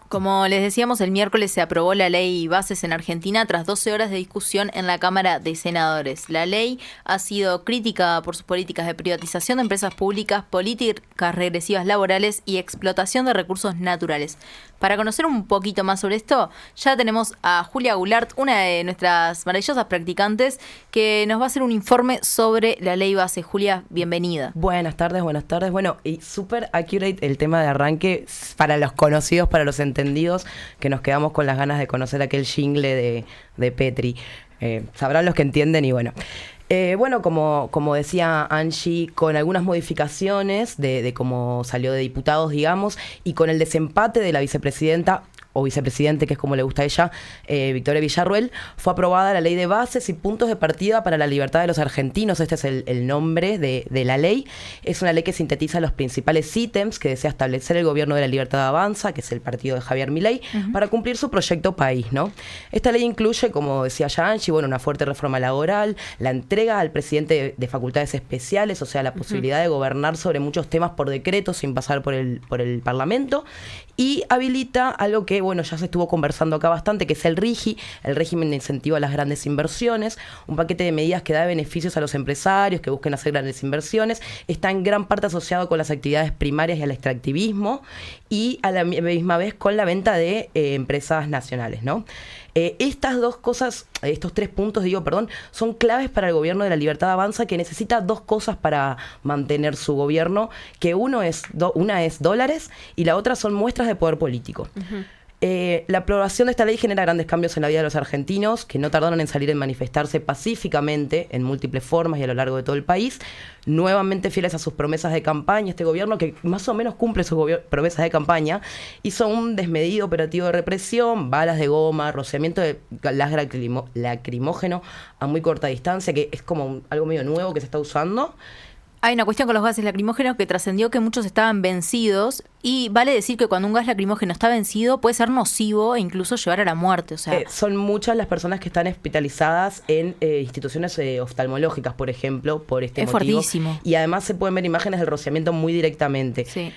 Como les decíamos, el miércoles se aprobó la ley Bases en Argentina tras 12 horas de discusión en la Cámara de Senadores. La ley ha sido criticada por sus políticas de privatización de empresas públicas, políticas regresivas laborales y explotación de recursos naturales. Para conocer un poquito más sobre esto, ya tenemos a Julia Goulart, una de nuestras maravillosas practicantes, que nos va a hacer un informe sobre la ley base. Julia, bienvenida. Buenas tardes. Bueno, y súper accurate el tema de arranque para los conocidos, para los entendidos, que nos quedamos con las ganas de conocer aquel jingle de Petri. Sabrán los que entienden y bueno. Como decía Angie, con algunas modificaciones de cómo salió de diputados, digamos, y con el desempate de la vicepresidenta o vicepresidente, que es como le gusta a ella, Victoria Villarruel, fue aprobada la ley de bases y puntos de partida para la libertad de los argentinos. Este es el nombre de la ley. Es una ley que sintetiza los principales ítems que desea establecer el gobierno de la Libertad Avanza, que es el partido de Javier Milei, para cumplir su proyecto país, ¿no? Esta ley incluye, como decía ya Angie, una fuerte reforma laboral, la entrega al presidente de facultades especiales, o sea, la posibilidad de gobernar sobre muchos temas por decreto sin pasar por el Parlamento, y habilita algo que ya se estuvo conversando acá bastante, que es el RIGI, el régimen de incentivo a las grandes inversiones, un paquete de medidas que da beneficios a los empresarios que busquen hacer grandes inversiones. Está en gran parte asociado con las actividades primarias y al extractivismo, y a la misma vez con la venta de empresas nacionales, ¿no? Estas dos cosas, estos 3 puntos, son claves para el gobierno de la Libertad Avanza, que necesita 2 cosas para mantener su gobierno, que una es dólares y la otra son muestras de poder político. La aprobación de esta ley genera grandes cambios en la vida de los argentinos, que no tardaron en salir a manifestarse pacíficamente en múltiples formas y a lo largo de todo el país, nuevamente fieles a sus promesas de campaña. Este gobierno, que más o menos cumple sus promesas de campaña, hizo un desmedido operativo de represión, balas de goma, rociamiento de gas lacrimógeno a muy corta distancia, que es como algo medio nuevo que se está usando. Hay una cuestión con los gases lacrimógenos que trascendió que muchos estaban vencidos, y vale decir que cuando un gas lacrimógeno está vencido puede ser nocivo e incluso llevar a la muerte. O sea, son muchas las personas que están hospitalizadas en instituciones oftalmológicas, por ejemplo, por este motivo. Es fuertísimo. Y además se pueden ver imágenes del rociamiento muy directamente. Sí.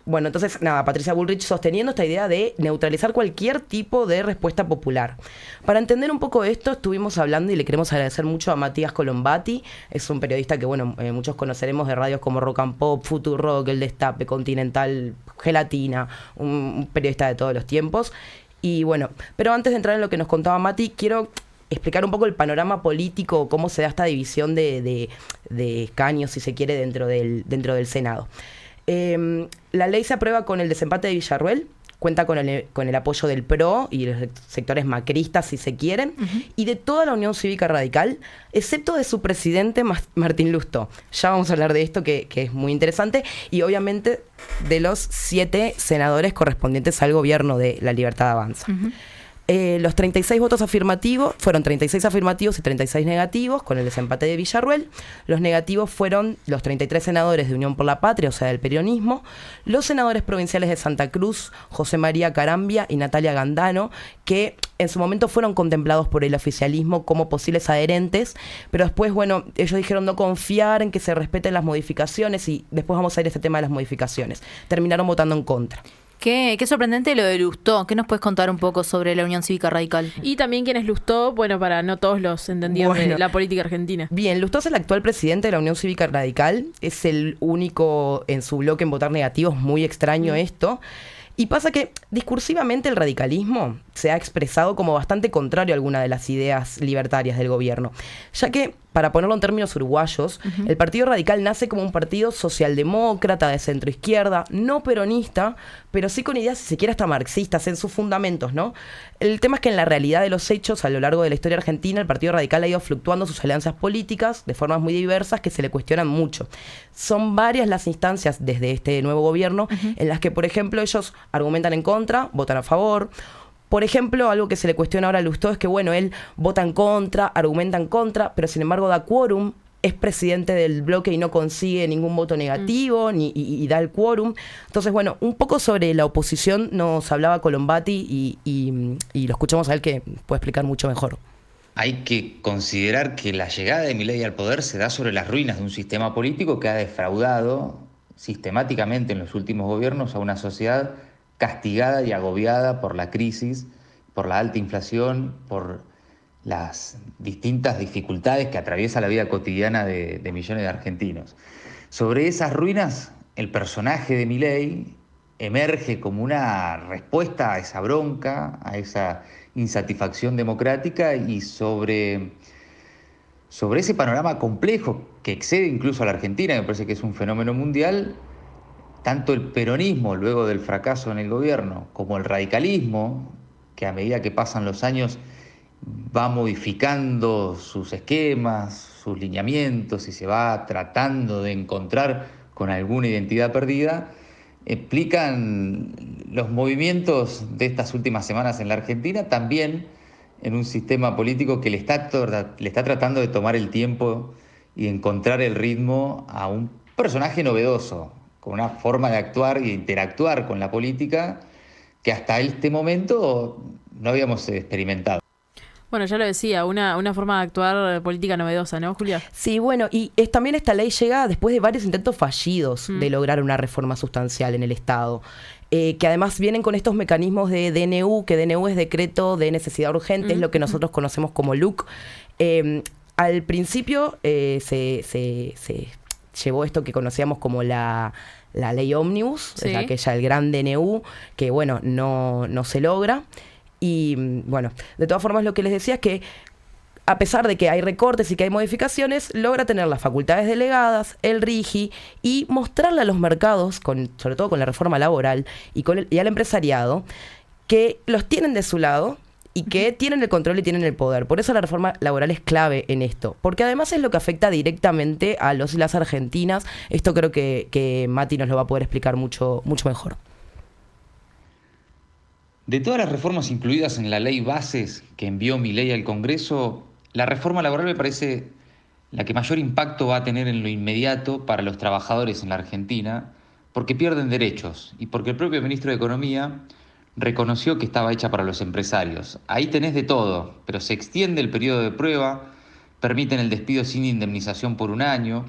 Entonces, Patricia Bullrich sosteniendo esta idea de neutralizar cualquier tipo de respuesta popular. Para entender un poco esto, estuvimos hablando y le queremos agradecer mucho a Matías Colombati. Es un periodista que, muchos conoceremos de radios como Rock and Pop, Futurock, El Destape, Continental, Gelatina, un periodista de todos los tiempos. Y pero antes de entrar en lo que nos contaba Mati, quiero explicar un poco el panorama político, cómo se da esta división de escaños, si se quiere, dentro del Senado. La ley se aprueba con el desempate de Villarruel, cuenta con el apoyo del PRO y los sectores macristas, si se quieren, y de toda la Unión Cívica Radical, excepto de su presidente Martín Lustó. Ya vamos a hablar de esto, que es muy interesante, y obviamente de los 7 senadores correspondientes al gobierno de la Libertad Avanza. Los 36 votos afirmativos, fueron 36 afirmativos y 36 negativos, con el desempate de Villarruel. Los negativos fueron los 33 senadores de Unión por la Patria, o sea, del peronismo, los senadores provinciales de Santa Cruz, José María Carambia y Natalia Gandano, que en su momento fueron contemplados por el oficialismo como posibles adherentes, pero después, ellos dijeron no confiar en que se respeten las modificaciones, y después vamos a ir a este tema de las modificaciones. Terminaron votando en contra. Qué sorprendente lo de Lustó. ¿Qué nos puedes contar un poco sobre la Unión Cívica Radical? Y también quién es Lustó, para no todos los entendidos de la política argentina. Bien, Lustó es el actual presidente de la Unión Cívica Radical. Es el único en su bloque en votar negativo. Es muy extraño esto. Y pasa que discursivamente el radicalismo se ha expresado como bastante contrario a alguna de las ideas libertarias del gobierno, ya que, para ponerlo en términos uruguayos, el Partido Radical nace como un partido socialdemócrata de centroizquierda, no peronista, pero sí con ideas, si se quiere, hasta marxistas en sus fundamentos, ¿no? El tema es que en la realidad de los hechos, a lo largo de la historia argentina, el Partido Radical ha ido fluctuando sus alianzas políticas de formas muy diversas que se le cuestionan mucho. Son varias las instancias desde este nuevo gobierno en las que, por ejemplo, ellos argumentan en contra, votan a favor. Por ejemplo, algo que se le cuestiona ahora a Lustó es que, él vota en contra, argumenta en contra, pero sin embargo da quórum, es presidente del bloque y no consigue ningún voto negativo y da el quórum. Entonces, un poco sobre la oposición nos hablaba Colombati y lo escuchamos a él, que puede explicar mucho mejor. Hay que considerar que la llegada de Milei al poder se da sobre las ruinas de un sistema político que ha defraudado sistemáticamente en los últimos gobiernos a una sociedad castigada y agobiada por la crisis, por la alta inflación, por las distintas dificultades que atraviesa la vida cotidiana de millones de argentinos. Sobre esas ruinas, el personaje de Milei emerge como una respuesta a esa bronca, a esa insatisfacción democrática y sobre ese panorama complejo que excede incluso a la Argentina, me parece que es un fenómeno mundial. Tanto el peronismo, luego del fracaso en el gobierno, como el radicalismo, que a medida que pasan los años va modificando sus esquemas, sus lineamientos y se va tratando de encontrar con alguna identidad perdida, explican los movimientos de estas últimas semanas en la Argentina, también en un sistema político que le está tratando de tomar el tiempo y encontrar el ritmo a un personaje novedoso, con una forma de actuar y de interactuar con la política que hasta este momento no habíamos experimentado. Bueno, ya lo decía, una forma de actuar política novedosa, ¿no, Julia? Sí, bueno, y también esta ley llega después de varios intentos fallidos de lograr una reforma sustancial en el Estado, que además vienen con estos mecanismos de DNU, que DNU es decreto de necesidad urgente, es lo que nosotros conocemos como LUC. Al principio se llevó esto que conocíamos como la ley Ómnibus, Sí. es aquella, el gran DNU, que bueno, no se logra. Y bueno, de todas formas lo que les decía es que a pesar de que hay recortes y que hay modificaciones, logra tener las facultades delegadas, el RIGI, y mostrarle a los mercados, sobre todo con la reforma laboral y al empresariado, que los tienen de su lado y que tienen el control y tienen el poder. Por eso la reforma laboral es clave en esto, porque además es lo que afecta directamente a los y las argentinas. Esto creo que Mati nos lo va a poder explicar mucho mejor. De todas las reformas incluidas en la ley Bases que envió Milei al Congreso, la reforma laboral me parece la que mayor impacto va a tener en lo inmediato para los trabajadores en la Argentina, porque pierden derechos y porque el propio ministro de Economía reconoció que estaba hecha para los empresarios. Ahí tenés de todo, pero se extiende el periodo de prueba, permiten el despido sin indemnización por un año,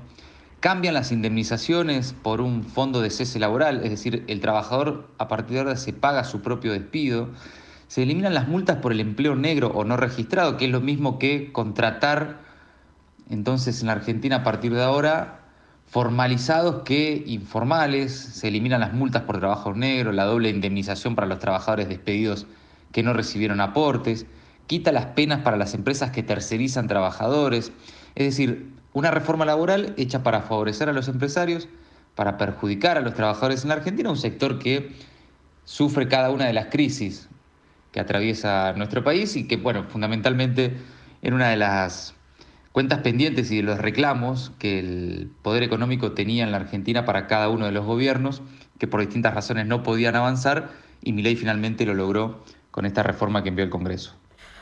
cambian las indemnizaciones por un fondo de cese laboral, es decir, el trabajador a partir de ahora se paga su propio despido, se eliminan las multas por el empleo negro o no registrado, que es lo mismo que contratar, entonces en la Argentina a partir de ahora, formalizados que informales, se eliminan las multas por trabajo negro, la doble indemnización para los trabajadores despedidos que no recibieron aportes, quita las penas para las empresas que tercerizan trabajadores, es decir, una reforma laboral hecha para favorecer a los empresarios, para perjudicar a los trabajadores en la Argentina, un sector que sufre cada una de las crisis que atraviesa nuestro país y que, bueno, fundamentalmente en una de las cuentas pendientes y de los reclamos que el poder económico tenía en la Argentina para cada uno de los gobiernos, que por distintas razones no podían avanzar, y Milei finalmente lo logró con esta reforma que envió el Congreso.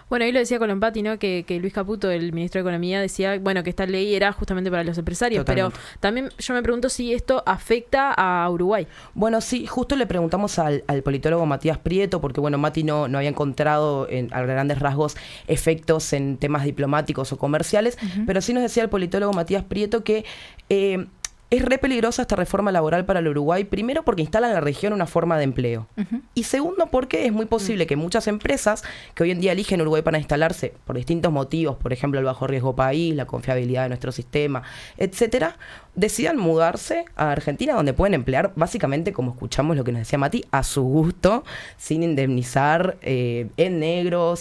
Bueno, ahí lo decía Colombati, ¿no? Que Luis Caputo, el ministro de Economía, decía, bueno, que esta ley era justamente para los empresarios. Totalmente. Pero también yo me pregunto si esto afecta a Uruguay. Bueno, sí, justo le preguntamos al politólogo Matías Prieto, porque bueno, Mati no había encontrado a grandes rasgos efectos en temas diplomáticos o comerciales, pero sí nos decía el politólogo Matías Prieto que es re peligrosa esta reforma laboral para el Uruguay, primero porque instala en la región una forma de empleo. Y segundo porque es muy posible que muchas empresas que hoy en día eligen Uruguay para instalarse por distintos motivos, por ejemplo el bajo riesgo país, la confiabilidad de nuestro sistema, etcétera, decidan mudarse a Argentina, donde pueden emplear básicamente, como escuchamos lo que nos decía Mati, a su gusto, sin indemnizar, en negro,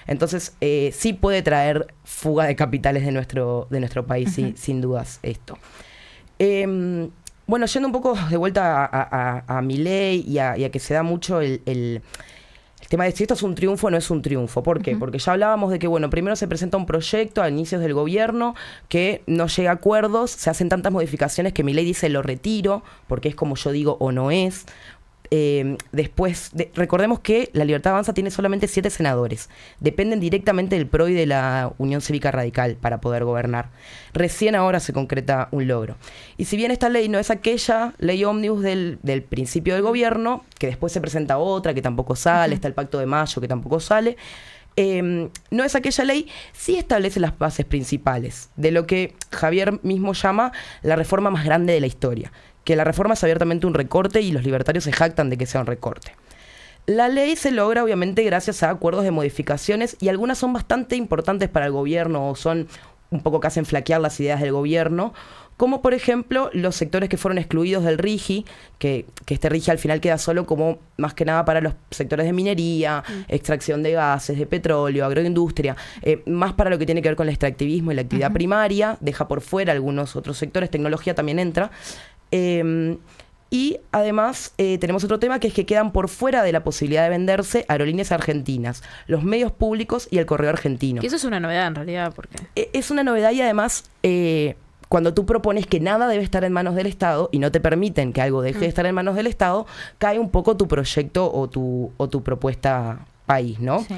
entonces sí puede traer fuga de capitales de nuestro país, sin dudas esto. Bueno, yendo un poco de vuelta a Milei y a que se da mucho el tema de si esto es un triunfo o no es un triunfo. ¿Por qué? Porque ya hablábamos de que, bueno, primero se presenta un proyecto a inicios del gobierno que no llega a acuerdos, se hacen tantas modificaciones que Milei dice lo retiro, porque es como yo digo o no es. Después, recordemos que la Libertad Avanza tiene solamente 7 senadores. Dependen directamente del PRO y de la Unión Cívica Radical para poder gobernar. Recién ahora se concreta un logro. Y si bien esta ley no es aquella ley ómnibus del principio del gobierno, que después se presenta otra que tampoco sale, está el Pacto de Mayo que tampoco sale, no es aquella ley, sí establece las bases principales de lo que Javier mismo llama la reforma más grande de la historia, que la reforma es abiertamente un recorte y los libertarios se jactan de que sea un recorte. La ley se logra obviamente gracias a acuerdos de modificaciones y algunas son bastante importantes para el gobierno o son un poco que hacen flaquear las ideas del gobierno, como por ejemplo los sectores que fueron excluidos del RIGI, que este RIGI al final queda solo como más que nada para los sectores de minería, extracción de gases, de petróleo, agroindustria, más para lo que tiene que ver con el extractivismo y la actividad primaria, deja por fuera algunos otros sectores, tecnología también entra. Y además tenemos otro tema que es que quedan por fuera de la posibilidad de venderse aerolíneas argentinas, los medios públicos y el correo argentino. Que eso es una novedad en realidad, porque es una novedad y además cuando tú propones que nada debe estar en manos del Estado y no te permiten que algo deje de estar en manos del Estado, cae un poco tu proyecto o tu propuesta país, ¿no? Sí.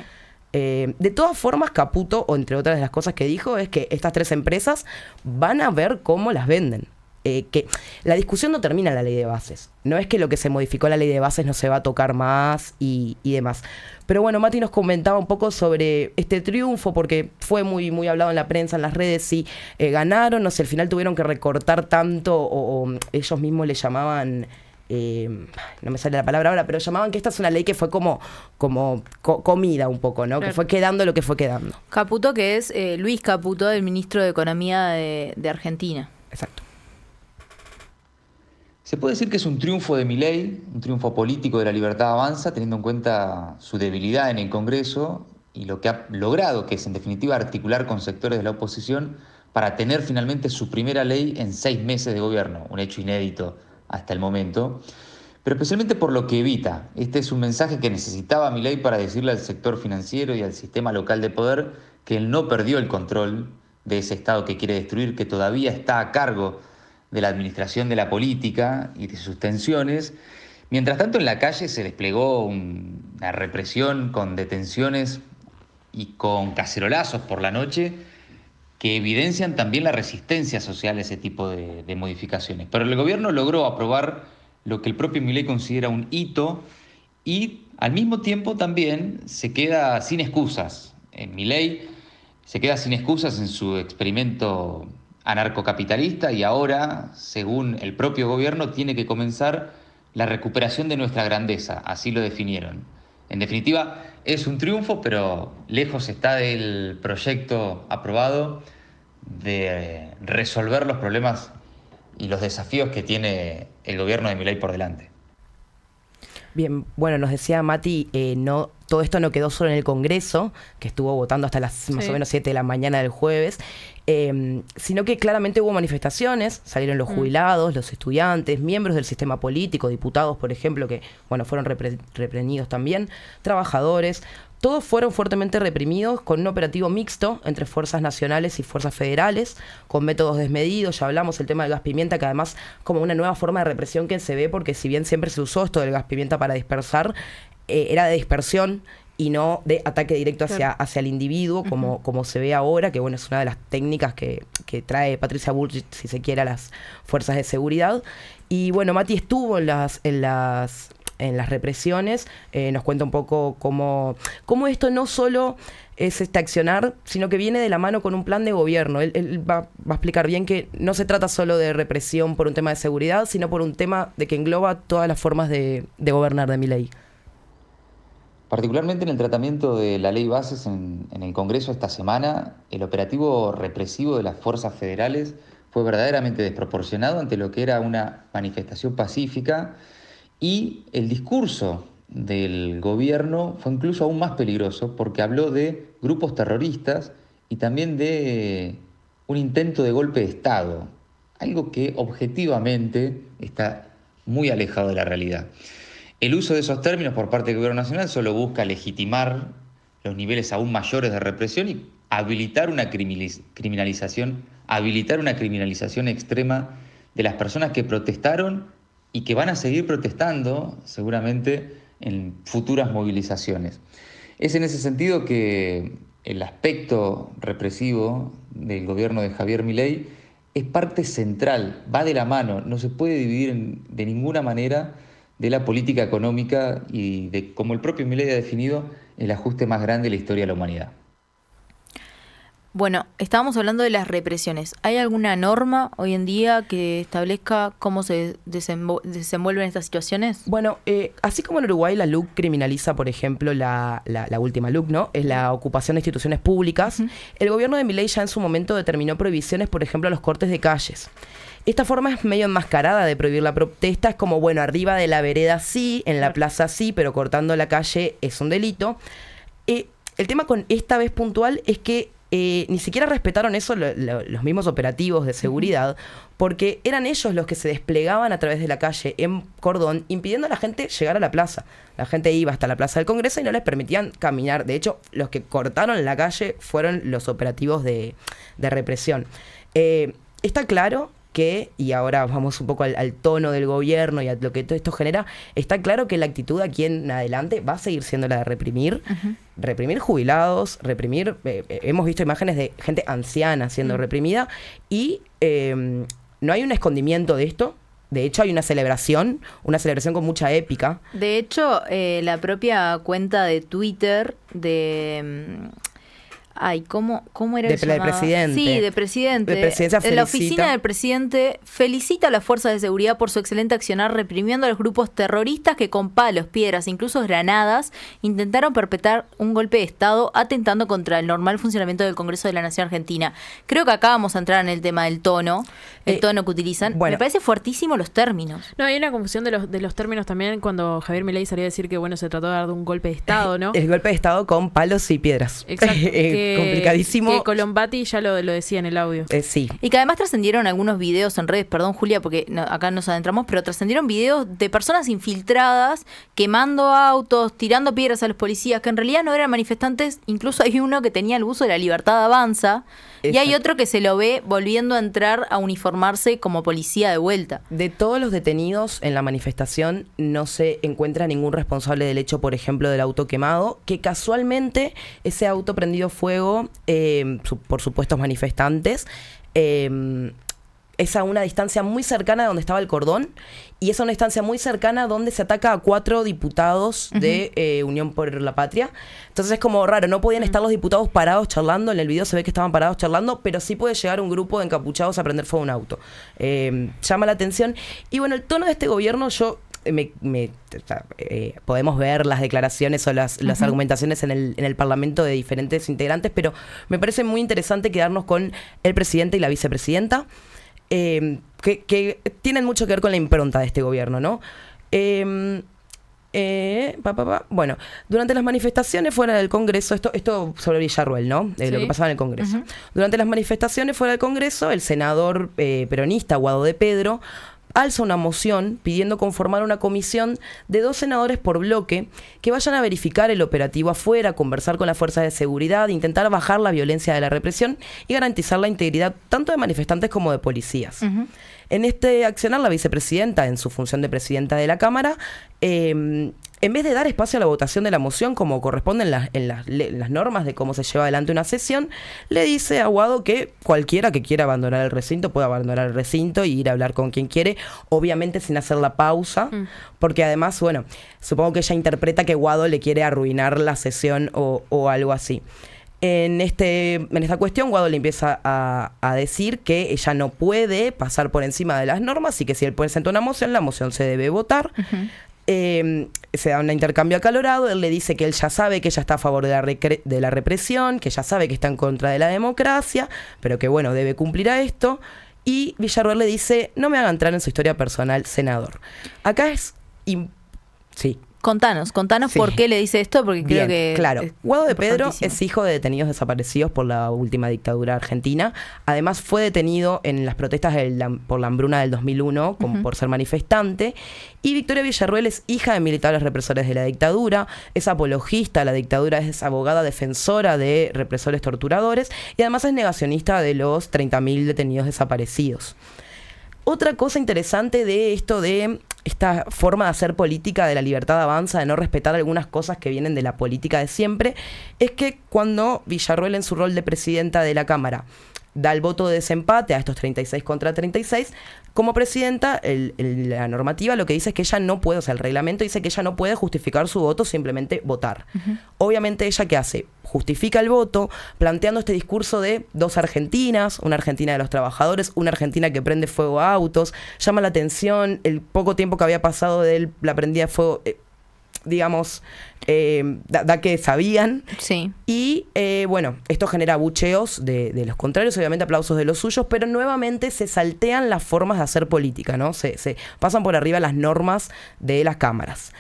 De todas formas, Caputo, o entre otras de las cosas que dijo, es que estas 3 empresas van a ver cómo las venden. Que la discusión no termina en la ley de bases. No es que lo que se modificó en la ley de bases no se va a tocar más y demás. Pero bueno, Mati nos comentaba un poco sobre este triunfo, porque fue muy, muy hablado en la prensa, en las redes, si ganaron, no sé, al final tuvieron que recortar tanto, o ellos mismos le llamaban, no me sale la palabra ahora, pero llamaban que esta es una ley que fue como comida un poco, ¿no? Claro. Que fue quedando lo que fue quedando. Caputo, que es Luis Caputo, el ministro de Economía de Argentina. Exacto. Se puede decir que es un triunfo de Milei, un triunfo político de la Libertad Avanza, teniendo en cuenta su debilidad en el Congreso y lo que ha logrado, que es en definitiva articular con sectores de la oposición para tener finalmente su primera ley en 6 meses de gobierno, un hecho inédito hasta el momento, pero especialmente por lo que evita. Este es un mensaje que necesitaba Milei para decirle al sector financiero y al sistema local de poder que él no perdió el control de ese Estado que quiere destruir, que todavía está a cargo de la administración de la política y de sus tensiones. Mientras tanto, en la calle se desplegó una represión con detenciones y con cacerolazos por la noche que evidencian también la resistencia social a ese tipo de modificaciones. Pero el gobierno logró aprobar lo que el propio Milei considera un hito y al mismo tiempo también se queda sin excusas. Milei se queda sin excusas en su experimento anarcocapitalista y ahora, según el propio gobierno, tiene que comenzar la recuperación de nuestra grandeza, así lo definieron. En definitiva, es un triunfo, pero lejos está del proyecto aprobado de resolver los problemas y los desafíos que tiene el gobierno de Milei por delante. Bien, bueno, nos decía Mati, todo esto no quedó solo en el Congreso, que estuvo votando hasta las más o menos 7 de la mañana del jueves, sino que claramente hubo manifestaciones, salieron los jubilados, los estudiantes, miembros del sistema político, diputados, por ejemplo, que bueno fueron reprimidos también, trabajadores. Todos fueron fuertemente reprimidos con un operativo mixto entre fuerzas nacionales y fuerzas federales, con métodos desmedidos. Ya hablamos el tema del gas pimienta, que además como una nueva forma de represión que se ve, porque si bien siempre se usó esto del gas pimienta para dispersar, era de dispersión y no de ataque directo hacia el individuo, como se ve ahora, que bueno, es una de las técnicas que trae Patricia Bullrich, si se quiere, a las fuerzas de seguridad. Y bueno, Mati estuvo en las represiones, nos cuenta un poco cómo esto no solo es accionar, sino que viene de la mano con un plan de gobierno. Él va a explicar bien que no se trata solo de represión por un tema de seguridad, sino por un tema de que engloba todas las formas de gobernar de Milei. Particularmente en el tratamiento de la ley bases en el Congreso esta semana, el operativo represivo de las fuerzas federales fue verdaderamente desproporcionado ante lo que era una manifestación pacífica. Y el discurso del gobierno fue incluso aún más peligroso porque habló de grupos terroristas y también de un intento de golpe de Estado, algo que objetivamente está muy alejado de la realidad. El uso de esos términos por parte del gobierno nacional solo busca legitimar los niveles aún mayores de represión y habilitar una criminalización extrema de las personas que protestaron y que van a seguir protestando seguramente en futuras movilizaciones. Es en ese sentido que el aspecto represivo del gobierno de Javier Milei es parte central, va de la mano, no se puede dividir de ninguna manera de la política económica y de, como el propio Milei ha definido, el ajuste más grande de la historia de la humanidad. Bueno, estábamos hablando de las represiones. ¿Hay alguna norma hoy en día que establezca cómo se desenvuelven estas situaciones? Bueno, así como en Uruguay la LUC criminaliza, por ejemplo, la última LUC, ¿no? Es la ocupación de instituciones públicas. El gobierno de Milei ya en su momento determinó prohibiciones, por ejemplo, a los cortes de calles. Esta forma es medio enmascarada de prohibir la protesta. Es como, bueno, arriba de la vereda sí, en la plaza sí, pero cortando la calle es un delito. El tema con esta vez puntual es que ni siquiera respetaron eso los mismos operativos de seguridad, porque eran ellos los que se desplegaban a través de la calle en cordón, impidiendo a la gente llegar a la plaza. La gente iba hasta la Plaza del Congreso y no les permitían caminar. De hecho, los que cortaron la calle fueron los operativos de represión. Está claro que, y ahora vamos un poco al tono del gobierno y a lo que todo esto genera, está claro que la actitud aquí en adelante va a seguir siendo la de reprimir, reprimir jubilados, reprimir, hemos visto imágenes de gente anciana siendo reprimida y no hay un escondimiento de esto. De hecho, hay una celebración con mucha épica. De hecho, la propia cuenta de Twitter de... ¿cómo era del presidente. Sí, de presidente. De presidencia felicita. La oficina del presidente felicita a las fuerzas de seguridad por su excelente accionar reprimiendo a los grupos terroristas que con palos, piedras, incluso granadas, intentaron perpetrar un golpe de Estado atentando contra el normal funcionamiento del Congreso de la Nación Argentina. Creo que acá vamos a entrar en el tema del tono, el tono que utilizan. Bueno, me parece fuertísimo los términos. No, hay una confusión de los términos también cuando Javier Milei salía a decir que, bueno, se trató de dar un golpe de Estado, ¿no? El golpe de Estado con palos y piedras. Exacto. Complicadísimo. Que Colombati ya lo decía en el audio. Sí. Y que además trascendieron algunos videos en redes, perdón Julia, porque acá nos adentramos, pero trascendieron videos de personas infiltradas quemando autos, tirando piedras a los policías, que en realidad no eran manifestantes. Incluso hay uno que tenía el buzo de la Libertad Avanza. Exacto. Y hay otro que se lo ve volviendo a entrar a uniformarse como policía de vuelta. De todos los detenidos en la manifestación no se encuentra ningún responsable del hecho, por ejemplo, del auto quemado, que casualmente ese auto prendido fuego por supuestos manifestantes. Es a una distancia muy cercana de donde estaba el cordón y es a una distancia muy cercana donde se ataca a 4 diputados de Unión por la Patria. Entonces es como raro, no podían estar los diputados parados charlando, en el video se ve que estaban parados charlando, pero sí puede llegar un grupo de encapuchados a prender fuego a un auto. Llama la atención. Y bueno, el tono de este gobierno, podemos ver las declaraciones o las argumentaciones en el Parlamento de diferentes integrantes, pero me parece muy interesante quedarnos con el presidente y la vicepresidenta. Que tienen mucho que ver con la impronta de este gobierno, ¿no? Bueno, durante las manifestaciones fuera del Congreso, esto sobre Villarruel, ¿no? Sí. Lo que pasaba en el Congreso. Durante las manifestaciones fuera del Congreso, el senador peronista Guado de Pedro alza una moción pidiendo conformar una comisión de 2 senadores por bloque que vayan a verificar el operativo afuera, conversar con las fuerzas de seguridad, intentar bajar la violencia de la represión y garantizar la integridad tanto de manifestantes como de policías. En este accionar, la vicepresidenta, en su función de presidenta de la Cámara, en vez de dar espacio a la votación de la moción como corresponde en las normas de cómo se lleva adelante una sesión, le dice a Guado que cualquiera que quiera abandonar el recinto puede abandonar el recinto y ir a hablar con quien quiere, obviamente sin hacer la pausa, porque además, bueno, supongo que ella interpreta que Guado le quiere arruinar la sesión o algo así. En esta cuestión, Guado le empieza a decir que ella no puede pasar por encima de las normas y que si él presenta una moción, la moción se debe votar. Se da un intercambio acalorado. Él le dice que él ya sabe que ella está a favor de la represión, que ya sabe que está en contra de la democracia, pero que bueno, debe cumplir a esto. Y Villarruel le dice: no me haga entrar en su historia personal, senador. Acá es... sí. Contanos Sí. por qué le dice esto, porque creo que... Claro, Guado de Pedro es hijo de detenidos desaparecidos por la última dictadura argentina. Además fue detenido en las protestas por la hambruna del 2001 por ser manifestante. Y Victoria Villarruel es hija de militares represores de la dictadura, es apologista a la dictadura, es abogada defensora de represores torturadores y además es negacionista de los 30.000 detenidos desaparecidos. Otra cosa interesante de esta forma de hacer política de la Libertad Avanza, de no respetar algunas cosas que vienen de la política de siempre, es que cuando Villarruel, en su rol de presidenta de la Cámara, da el voto de desempate a estos 36 contra 36. Como presidenta, la normativa lo que dice es que ella no puede, o sea, el reglamento dice que ella no puede justificar su voto, simplemente votar. Obviamente, ¿ella qué hace? Justifica el voto planteando este discurso de dos Argentinas, una Argentina de los trabajadores, una Argentina que prende fuego a autos. Llama la atención el poco tiempo que había pasado de la prendida de fuego, digamos, da que sabían. Sí. Y bueno, esto genera bucheos de los contrarios, obviamente aplausos de los suyos, pero nuevamente se saltean las formas de hacer política, ¿no? Se pasan por arriba las normas de las cámaras.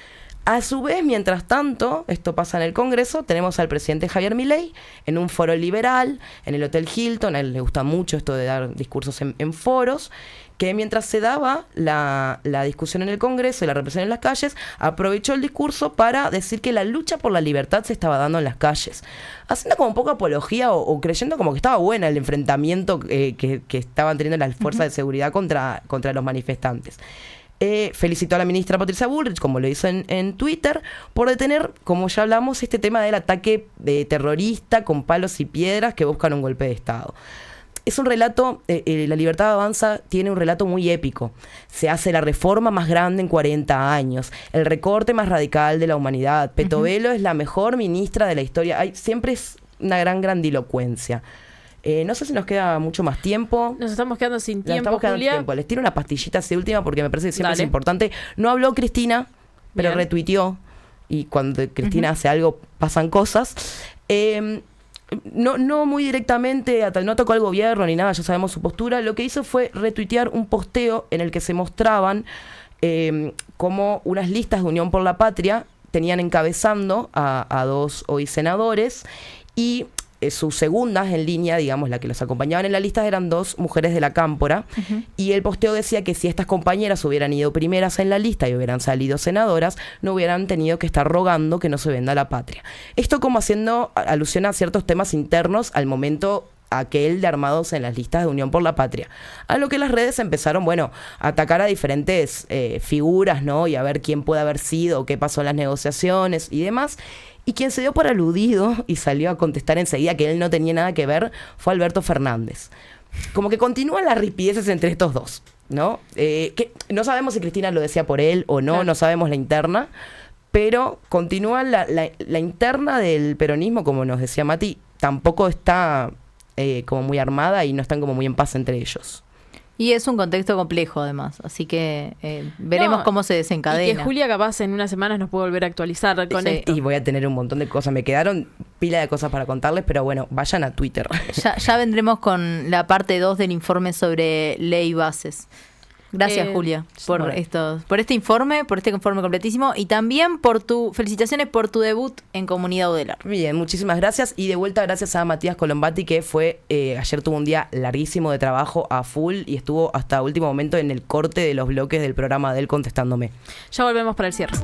A su vez, mientras tanto, esto pasa en el Congreso, tenemos al presidente Javier Milei en un foro liberal, en el Hotel Hilton. A él le gusta mucho esto de dar discursos en foros, que mientras se daba la discusión en el Congreso y la represión en las calles, aprovechó el discurso para decir que la lucha por la libertad se estaba dando en las calles, haciendo como un poco apología o creyendo como que estaba buena el enfrentamiento que estaban teniendo las fuerzas de seguridad contra los manifestantes. Felicitó a la ministra Patricia Bullrich, como lo hizo en Twitter, por detener, como ya hablamos, este tema del ataque terrorista con palos y piedras que buscan un golpe de Estado. Es un relato, La Libertad Avanza tiene un relato muy épico. Se hace la reforma más grande en 40 años, el recorte más radical de la humanidad. Petovelo es la mejor ministra de la historia. Siempre es una gran grandilocuencia. No sé si nos queda mucho más tiempo. Nos estamos quedando sin tiempo, Julia. Les tiro una pastillita así última porque me parece que siempre es importante. No habló Cristina, pero retuiteó. Y cuando Cristina hace algo, pasan cosas. No muy directamente, no tocó al gobierno ni nada, ya sabemos su postura. Lo que hizo fue retuitear un posteo en el que se mostraban como unas listas de Unión por la Patria tenían encabezando a dos hoy senadores, y sus segundas en línea, digamos, la que los acompañaban en la lista, eran dos mujeres de la Cámpora. Y el posteo decía que si estas compañeras hubieran ido primeras en la lista y hubieran salido senadoras, no hubieran tenido que estar rogando que no se venda la patria. Esto como haciendo alusión a ciertos temas internos al momento aquel de armados en las listas de Unión por la Patria. A lo que las redes empezaron, a atacar a diferentes figuras, ¿no? Y a ver quién puede haber sido, qué pasó en las negociaciones y demás. Y quien se dio por aludido y salió a contestar enseguida que él no tenía nada que ver fue Alberto Fernández. Como que continúan las rispideces entre estos dos, ¿no? Que no sabemos si Cristina lo decía por él o no, no sabemos la interna, pero continúa la interna del peronismo, como nos decía Mati, tampoco está como muy armada y no están como muy en paz entre ellos. Y es un contexto complejo, además. Así que veremos cómo se desencadena. Y que Julia capaz en unas semanas nos puede volver a actualizar con esto. Y voy a tener un montón de cosas. Me quedaron pila de cosas para contarles, pero bueno, vayan a Twitter. Ya vendremos con la parte 2 del informe sobre ley bases. Gracias, Julia, por este informe completísimo, y también felicitaciones por tu debut en Comunidad Udelar. Bien, muchísimas gracias, y de vuelta gracias a Matías Colombati, que ayer tuvo un día larguísimo de trabajo a full y estuvo hasta último momento en el corte de los bloques del programa de él contestándome. Ya volvemos para el cierre.